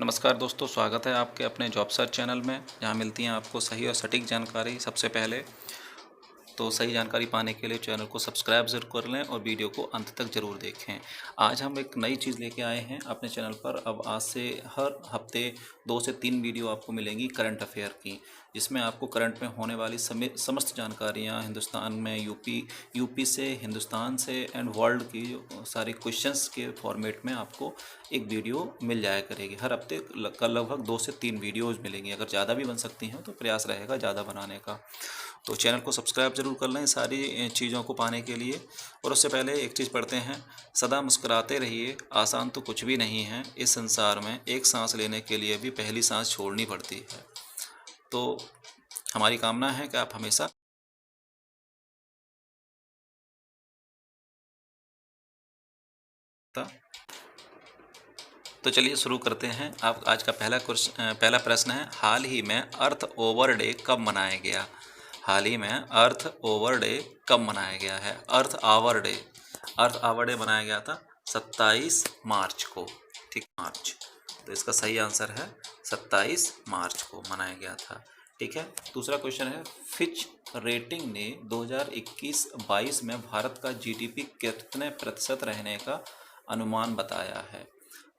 नमस्कार दोस्तों, स्वागत है आपके अपने जॉब सर्च चैनल में, जहां मिलती हैं आपको सही और सटीक जानकारी सबसे पहले। तो सही जानकारी पाने के लिए चैनल को सब्सक्राइब ज़रूर कर लें और वीडियो को अंत तक ज़रूर देखें। आज हम एक नई चीज़ लेके आए हैं अपने चैनल पर। अब आज से हर हफ्ते 2 से 3 वीडियो आपको मिलेंगी करंट अफेयर की, जिसमें आपको करंट में होने वाली समस्त जानकारियाँ हिंदुस्तान में यूपी से, हिंदुस्तान से एंड वर्ल्ड की जो सारी क्वेश्चंस के फॉर्मेट में आपको एक वीडियो मिल जाया करेगी। हर हफ्ते लगभग 2 से 3 वीडियोज़ मिलेंगी। अगर ज़्यादा भी बन सकती हैं तो प्रयास रहेगा ज़्यादा बनाने का। तो चैनल को सब्सक्राइब ज़रूर कर लें सारी चीज़ों को पाने के लिए। और उससे पहले एक चीज़ पढ़ते हैं। सदा मुस्कुराते रहिए, आसान तो कुछ भी नहीं है इस संसार में, एक सांस लेने के लिए भी पहली सांस छोड़नी पड़ती है। तो हमारी कामना है कि आप हमेशा तो चलिए शुरू करते हैं। आप आज का पहला प्रश्न है, हाल ही में अर्थ ओवर डे कब मनाया गया? हाल ही में अर्थ ओवर डे कब मनाया गया है? अर्थ आवर डे मनाया गया था 27 मार्च को। ठीक, मार्च। तो इसका सही आंसर है 27 मार्च को मनाया गया था। ठीक है। दूसरा क्वेश्चन है, फिच रेटिंग ने 2021-22 में भारत का जीडीपी कितने प्रतिशत रहने का अनुमान बताया है?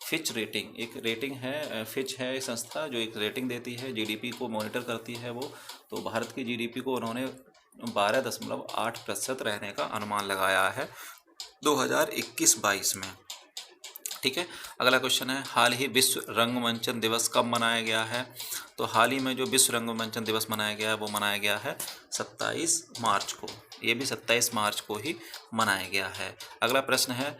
फिच रेटिंग एक रेटिंग है, फिच है एक संस्था जो एक रेटिंग देती है, जीडीपी को मॉनिटर करती है वो। तो भारत की जीडीपी को उन्होंने 12.8% रहने का अनुमान लगाया है 2021-22 में। ठीक है। अगला क्वेश्चन है, हाल ही विश्व रंगमंचन दिवस कब मनाया गया है? तो हाल ही में जो विश्व रंगमंचन दिवस मनाया गया है वो मनाया गया है 27 मार्च को। ये भी 27 मार्च को ही मनाया गया है। अगला प्रश्न है,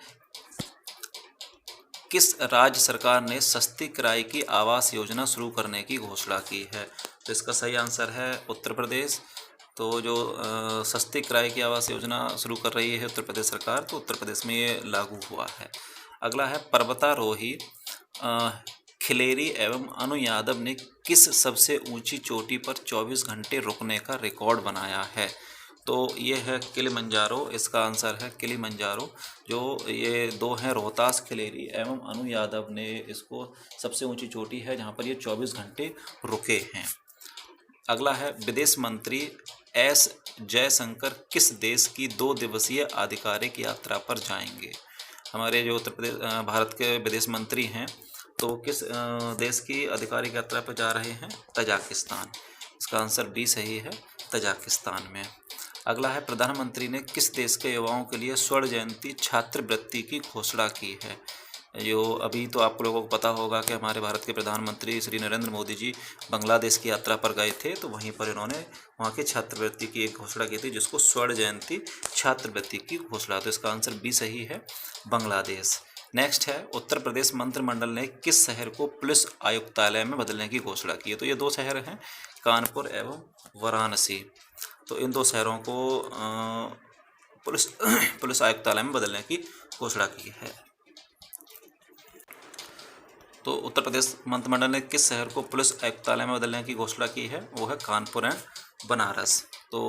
किस राज्य सरकार ने सस्ती किराए की आवास योजना शुरू करने की घोषणा की है? तो इसका सही आंसर है उत्तर प्रदेश। तो जो सस्ती किराए की आवास योजना शुरू कर रही है उत्तर प्रदेश सरकार, तो उत्तर प्रदेश में ये लागू हुआ है। अगला है, पर्वतारोही खिलेरी एवं अनु यादव ने किस सबसे ऊंची चोटी पर 24 घंटे रुकने का रिकॉर्ड बनाया है? तो ये है किलिमंजारो। इसका आंसर है किलिमंजारो। जो ये दो हैं, रोहतास खिलेरी एवं अनु यादव ने इसको सबसे ऊंची चोटी है जहाँ पर ये 24 घंटे रुके हैं। अगला है, विदेश मंत्री एस जयशंकर किस देश की 2 दिवसीय आधिकारिक यात्रा पर जाएंगे? हमारे जो उत्तर प्रदेश भारत के विदेश मंत्री हैं, तो किस देश की आधिकारिक यात्रा पर जा रहे हैं? तजाकिस्तान। इसका आंसर बी सही है, तजाकिस्तान में। अगला है, प्रधानमंत्री ने किस देश के युवाओं के लिए स्वर्ण जयंती छात्रवृत्ति की घोषणा की है? जो अभी तो आप लोगों को पता होगा कि हमारे भारत के प्रधानमंत्री श्री नरेंद्र मोदी जी बांग्लादेश की यात्रा पर गए थे, तो वहीं पर इन्होंने वहाँ की छात्रवृत्ति की एक घोषणा की थी, जिसको स्वर्ण जयंती छात्रवृत्ति की घोषणा। तो इसका आंसर बी सही है, बांग्लादेश। नेक्स्ट है, उत्तर प्रदेश मंत्रिमंडल ने किस शहर को पुलिस आयुक्तालय में बदलने की घोषणा की है? तो ये 2 शहर हैं, कानपुर एवं वाराणसी। तो इन 2 शहरों को पुलिस पुलिस आयुक्तालय में बदलने की घोषणा की है। तो उत्तर प्रदेश मंत्रिमंडल ने किस शहर को पुलिस आयुक्तालय में बदलने की घोषणा की है? वो है कानपुर एंड बनारस। तो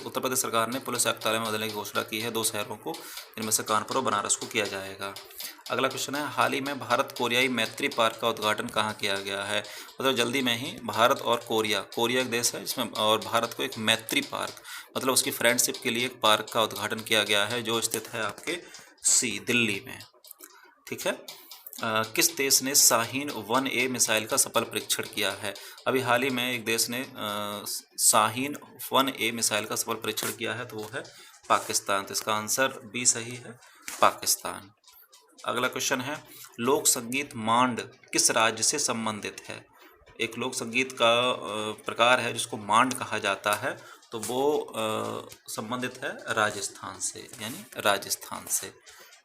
उत्तर प्रदेश सरकार ने पुलिस आयुक्तालय में बदलने की घोषणा की है 2 शहरों को, इनमें से कानपुर और बनारस को किया जाएगा। अगला क्वेश्चन है, हाल ही में भारत कोरियाई मैत्री पार्क का उद्घाटन कहाँ किया गया है? मतलब जल्दी में ही भारत और कोरिया एक देश है जिसमें, और भारत को एक मैत्री पार्क मतलब उसकी फ्रेंडशिप के लिए एक पार्क का उद्घाटन किया गया है, जो स्थित है आपके दिल्ली में। ठीक है। किस देश ने शाहीन 1A मिसाइल का सफल परीक्षण किया है? अभी हाल ही में एक देश ने शाहीन 1A मिसाइल का सफल परीक्षण किया है, तो वो है पाकिस्तान। तो इसका आंसर बी सही है, पाकिस्तान। अगला क्वेश्चन है, लोक संगीत मांड किस राज्य से संबंधित है? एक लोक संगीत का प्रकार है जिसको मांड कहा जाता है, तो वो संबंधित है राजस्थान से, यानी राजस्थान से।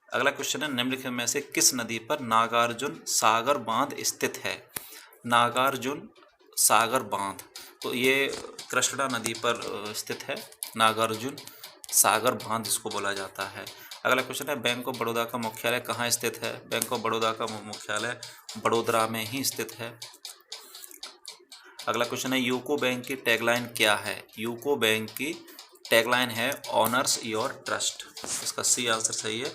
अगला क्वेश्चन है, निम्नलिखित में से किस नदी पर नागार्जुन सागर बांध स्थित है? नागार्जुन सागर बांध, तो ये कृष्णा नदी पर स्थित है, नागार्जुन सागर बांध इसको बोला जाता है। अगला क्वेश्चन है, बैंक ऑफ बड़ौदा का मुख्यालय कहाँ स्थित है? बैंक ऑफ बड़ौदा का मुख्यालय बड़ोदरा में ही स्थित है। अगला क्वेश्चन है, यूको बैंक की टैगलाइन क्या है? यूको बैंक की टैगलाइन है ऑनर्स योर ट्रस्ट। इसका सी आंसर सही है,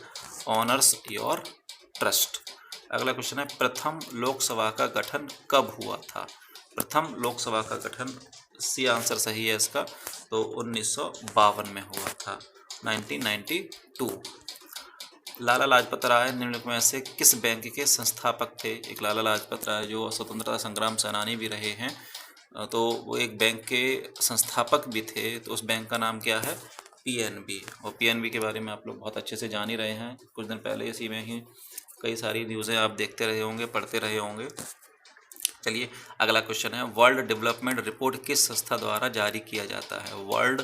ऑनर्स योर ट्रस्ट। अगला क्वेश्चन है प्रथम लोकसभा का गठन कब हुआ था? प्रथम लोकसभा का गठन, सी आंसर सही है इसका, तो 1952 में हुआ था, 1992। लाला लाजपत राय निम्नलिखित में से किस बैंक के संस्थापक थे? एक लाला लाजपत राय जो स्वतंत्रता संग्राम सेनानी भी रहे हैं, तो वो एक बैंक के संस्थापक भी थे। तो उस बैंक का नाम क्या है? पीएनबी। और पीएनबी के बारे में आप लोग बहुत अच्छे से जान ही रहे हैं, कुछ दिन पहले इसी में ही कई सारी न्यूज़ें आप देखते रहे होंगे, पढ़ते रहे होंगे। चलिए अगला क्वेश्चन है वर्ल्ड डेवलपमेंट रिपोर्ट किस संस्था द्वारा जारी किया जाता है? वर्ल्ड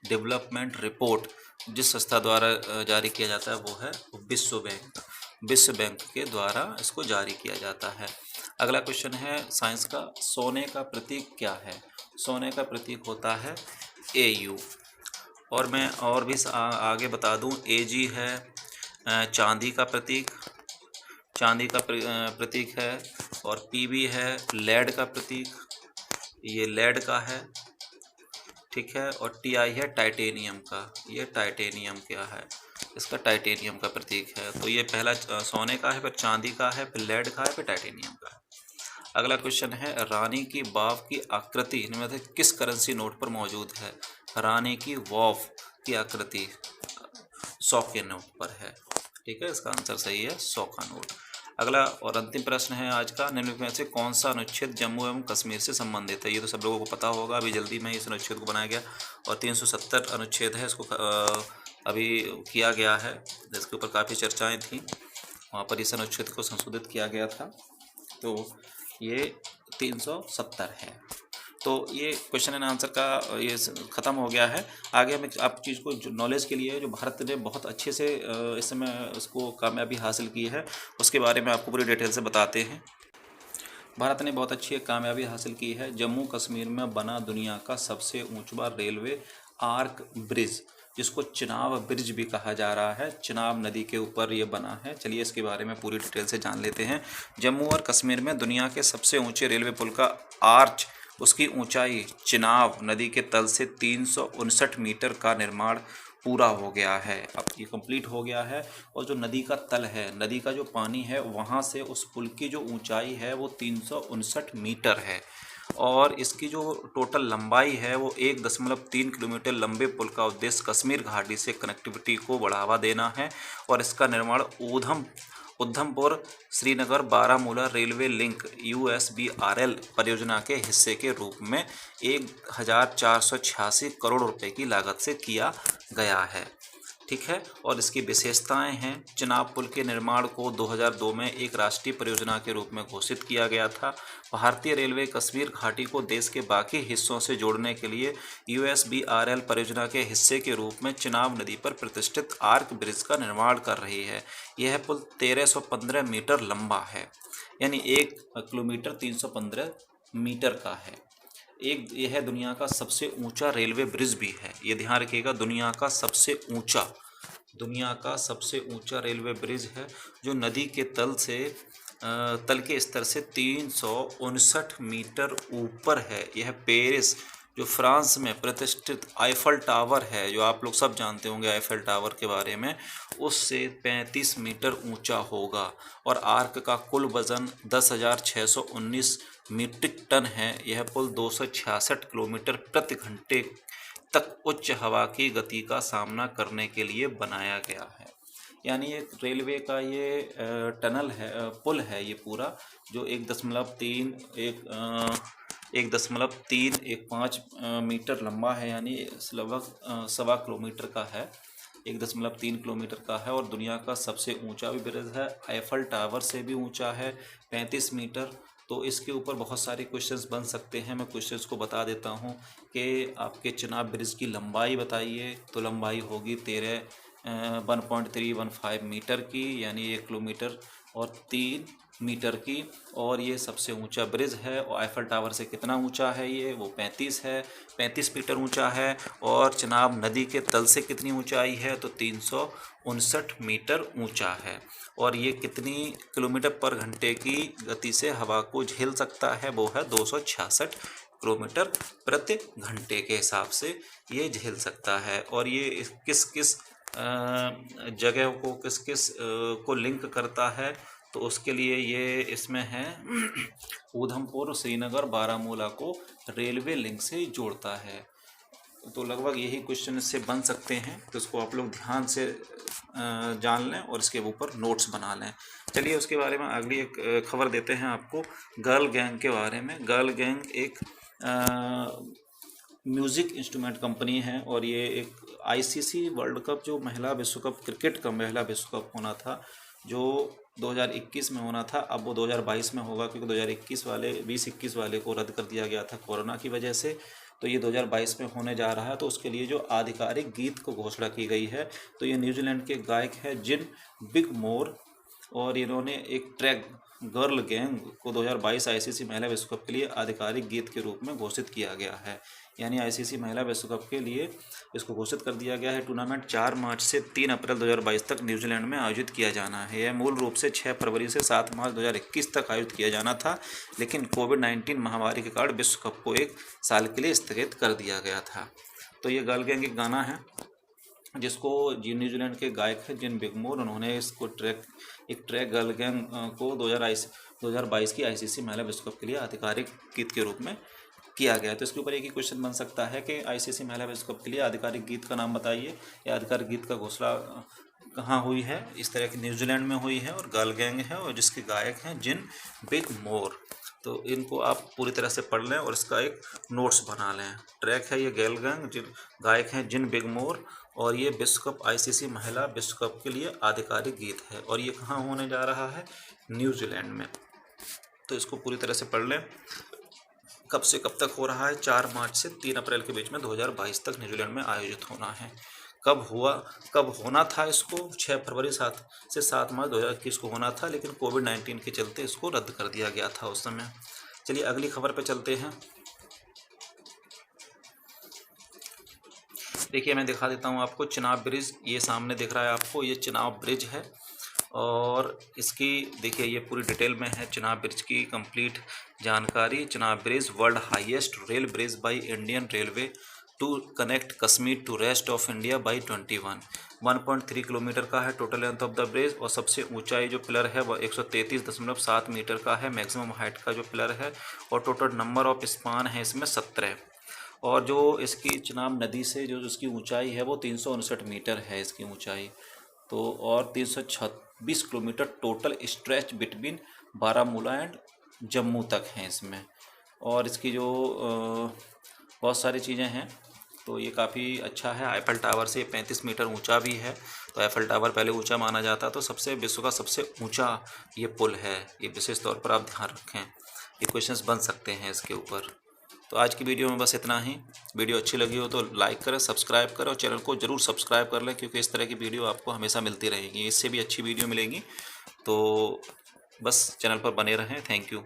डेवलपमेंट रिपोर्ट जिस संस्था द्वारा जारी किया जाता है वो है विश्व बैंक। विश्व बैंक के द्वारा इसको जारी किया जाता है। अगला क्वेश्चन है साइंस का, सोने का प्रतीक क्या है? सोने का प्रतीक होता है AU। और मैं और भी आगे बता दूं, AG है चांदी का प्रतीक, चांदी का प्रतीक है। और PB है लेड का प्रतीक, ये लेड का है, ठीक है। और TI है टाइटेनियम का, ये टाइटेनियम क्या है? इसका टाइटेनियम का प्रतीक है। तो ये पहला सोने का है, फिर चांदी का है, फिर लेड का है, फिर टाइटेनियम का है। अगला क्वेश्चन है रानी की वाव की आकृति इनमें से किस करेंसी नोट पर मौजूद है? रानी की वाव की आकृति 100 के नोट पर है, ठीक है। इसका आंसर सही है 100 का नोट। अगला और अंतिम प्रश्न है आज का, निम्नलिखित में से कौन सा अनुच्छेद जम्मू एवं कश्मीर से संबंधित है? ये तो सब लोगों को पता होगा, अभी जल्दी में इस अनुच्छेद को बनाया गया और 370 अनुच्छेद है, इसको अभी किया गया है, जिसके ऊपर काफ़ी चर्चाएं थी, वहाँ पर इस अनुच्छेद को संशोधित किया गया था, तो ये 370 है। तो ये क्वेश्चन एंड आंसर का ये ख़त्म हो गया है। आगे हम आप चीज़ को जो नॉलेज के लिए जो भारत ने बहुत अच्छे से इस समय उसको कामयाबी हासिल की है, उसके बारे में आपको पूरी डिटेल से बताते हैं। भारत ने बहुत अच्छी कामयाबी हासिल की है। जम्मू कश्मीर में बना दुनिया का सबसे ऊंचा रेलवे आर्क ब्रिज, जिसको चिनाब ब्रिज भी कहा जा रहा है, चिनाब नदी के ऊपर ये बना है। चलिए इसके बारे में पूरी डिटेल से जान लेते हैं। जम्मू और कश्मीर में दुनिया के सबसे ऊंचे रेलवे पुल का आर्च, उसकी ऊंचाई चिनाब नदी के तल से 359 मीटर का निर्माण पूरा हो गया है। अब ये कंप्लीट हो गया है। और जो नदी का तल है, नदी का जो पानी है, वहाँ से उस पुल की जो ऊंचाई है वो 359 मीटर है। और इसकी जो टोटल लंबाई है वो 1.3 किलोमीटर लंबे पुल का उद्देश्य कश्मीर घाटी से कनेक्टिविटी को बढ़ावा देना है। और इसका निर्माण Udhampur Srinagar Baramulla railway link USBRL परियोजना के हिस्से के रूप में 1486 करोड़ रुपए की लागत से किया गया है, ठीक है। और इसकी विशेषताएं हैं, चिनाब पुल के निर्माण को 2002 में एक राष्ट्रीय परियोजना के रूप में घोषित किया गया था। भारतीय रेलवे कश्मीर घाटी को देश के बाकी हिस्सों से जोड़ने के लिए USBRL परियोजना के हिस्से के रूप में चिनाब नदी पर प्रतिष्ठित आर्क ब्रिज का निर्माण कर रही है। यह पुल 1315 मीटर लंबा है, यानी 1 किलोमीटर 315 मीटर का है। यह दुनिया का सबसे ऊंचा रेलवे ब्रिज भी है, ये ध्यान रखिएगा, दुनिया का सबसे ऊंचा रेलवे ब्रिज है, जो नदी के तल के स्तर से 359 मीटर ऊपर है। यह पेरिस, जो फ्रांस में प्रतिष्ठित आईफल टावर है, जो आप लोग सब जानते होंगे आईफल टावर के बारे में, उससे 35 मीटर ऊंचा होगा। और आर्क का कुल वजन 10,619 मीट्रिक टन है। यह पुल 266 किलोमीटर प्रति घंटे तक उच्च हवा की गति का सामना करने के लिए बनाया गया है। यानी एक रेलवे का ये टनल है, पुल है ये पूरा, जो 1.315 मीटर लंबा है, यानी लगभग 1.25 किलोमीटर का है, 1.3 किलोमीटर का है। और दुनिया का सबसे ऊंचा भी ब्रिज है, आईफल टावर से भी ऊंचा है 35 मीटर। तो इसके ऊपर बहुत सारे क्वेश्चंस बन सकते हैं, मैं क्वेश्चंस को बता देता हूं कि आपके चिनाब ब्रिज की लंबाई बताइए, तो लंबाई होगी 1.315 मीटर की, यानी 1 किलोमीटर और 3 मीटर की। और ये सबसे ऊंचा ब्रिज है। और आईफल टावर से कितना ऊंचा है ये? वो 35 मीटर ऊंचा है। और चिनाब नदी के तल से कितनी ऊंचाई है? तो 359 मीटर ऊंचा है। और ये कितनी किलोमीटर पर घंटे की गति से हवा को झेल सकता है? वो है 266 किलोमीटर प्रति घंटे के हिसाब से ये झेल सकता है। और ये किस किस जगह को किस किस को लिंक करता है? तो उसके लिए ये इसमें है उधमपुर श्रीनगर बारामूला को रेलवे लिंक से जोड़ता है। तो लगभग यही क्वेश्चन इससे बन सकते हैं, तो इसको आप लोग ध्यान से जान लें और इसके ऊपर नोट्स बना लें। चलिए उसके बारे में अगली एक खबर देते हैं आपको गर्ल गैंग के बारे में। गर्ल गैंग एक म्यूज़िक इंस्ट्रूमेंट कंपनी है और ये एक आईसीसी वर्ल्ड कप जो महिला विश्व कप क्रिकेट का महिला विश्व कप होना था जो 2021 में होना था, अब वो 2022 में होगा क्योंकि 2021 वाले को रद्द कर दिया गया था कोरोना की वजह से। तो ये 2022 में होने जा रहा है। तो उसके लिए जो आधिकारिक गीत को घोषणा की गई है, तो ये न्यूजीलैंड के गायक हैं जिन बिगमोर और इन्होंने एक ट्रैक गर्ल गैंग को 2022 आईसीसी महिला विश्व कप के लिए आधिकारिक गीत के रूप में घोषित किया गया है। यानी आईसीसी महिला विश्व कप के लिए इसको घोषित कर दिया गया है। टूर्नामेंट 4 मार्च से 3 अप्रैल 2022 तक न्यूजीलैंड में आयोजित किया जाना है। यह मूल रूप से 6 फरवरी से 7 मार्च 2021 तक आयोजित किया जाना था, लेकिन कोविड-19 महामारी के कारण विश्व कप को 1 साल के लिए स्थगित कर दिया गया था। तो ये गर्ल गैंग एक गाना है जिसको न्यूजीलैंड के गायक हैं जिन बिगमोर, उन्होंने इसको ट्रैक गर्ल गैंग को 2022 की आईसीसी महिला विश्व कप के लिए आधिकारिक गीत के रूप में किया गया है। तो इसके ऊपर एक ही क्वेश्चन बन सकता है कि आईसीसी महिला विश्व कप के लिए आधिकारिक गीत का नाम बताइए, या आधिकारिक गीत का घोषणा कहाँ हुई है। इस तरह की न्यूजीलैंड में हुई है और गर्ल गैंग है और जिसके गायक हैं जिन बिगमोर। तो इनको आप पूरी तरह से पढ़ लें और इसका एक नोट्स बना लें। ट्रैक है ये गर्ल गैंग, जिन गायक हैं जिन बिगमोर, और ये विश्व कप आईसीसी महिला विश्व कप के लिए आधिकारिक गीत है और ये कहाँ होने जा रहा है, न्यूजीलैंड में। तो इसको पूरी तरह से पढ़ लें। कब से कब तक हो रहा है, 4 मार्च से 3 अप्रैल के बीच में 2022 तक न्यूजीलैंड में आयोजित होना है। कब होना था इसको, 6 फरवरी से 7 मार्च 2021 को होना था, लेकिन कोविड-19 के चलते इसको रद्द कर दिया गया था उस समय। चलिए अगली खबर पे चलते हैं। देखिए मैं दिखा देता हूँ आपको चिनाब ब्रिज, ये सामने दिख रहा है आपको, ये चिनाब ब्रिज है और इसकी देखिए ये पूरी डिटेल में है चिनाब ब्रिज की कंप्लीट जानकारी। Chenab bridge world highest rail bridge by Indian railway to connect Kashmir to rest of India by 1.3 kilometre का है total length of the bridge, और सबसे ऊंचाई जो पिलर है वह 133.7 मीटर का है मैक्सिमम हाइट का जो पिलर है, और टोटल नंबर ऑफ स्पान है इसमें 17। और जो इसकी चिनाब नदी से जो इसकी ऊंचाई है वो 359 मीटर है इसकी ऊंचाई। तो और 326 kilometre total stretch between Baramulla and Jammu तक हैं इसमें। और इसकी जो बहुत सारी चीज़ें हैं, तो ये काफ़ी अच्छा है। आईफल टावर से 35 मीटर ऊंचा भी है। तो आईफल टावर पहले ऊंचा माना जाता, तो विश्व का सबसे ऊंचा ये पुल है, ये विशेष तौर पर आप ध्यान रखें। ये क्वेश्चंस बन सकते हैं इसके ऊपर। तो आज की वीडियो में बस इतना ही। वीडियो अच्छी लगी हो तो लाइक करें, सब्सक्राइब करें और चैनल को ज़रूर सब्सक्राइब कर लें, क्योंकि इस तरह की वीडियो आपको हमेशा मिलती रहेंगी। इससे भी अच्छी वीडियो मिलेंगी, तो बस चैनल पर बने रहें। Thank you.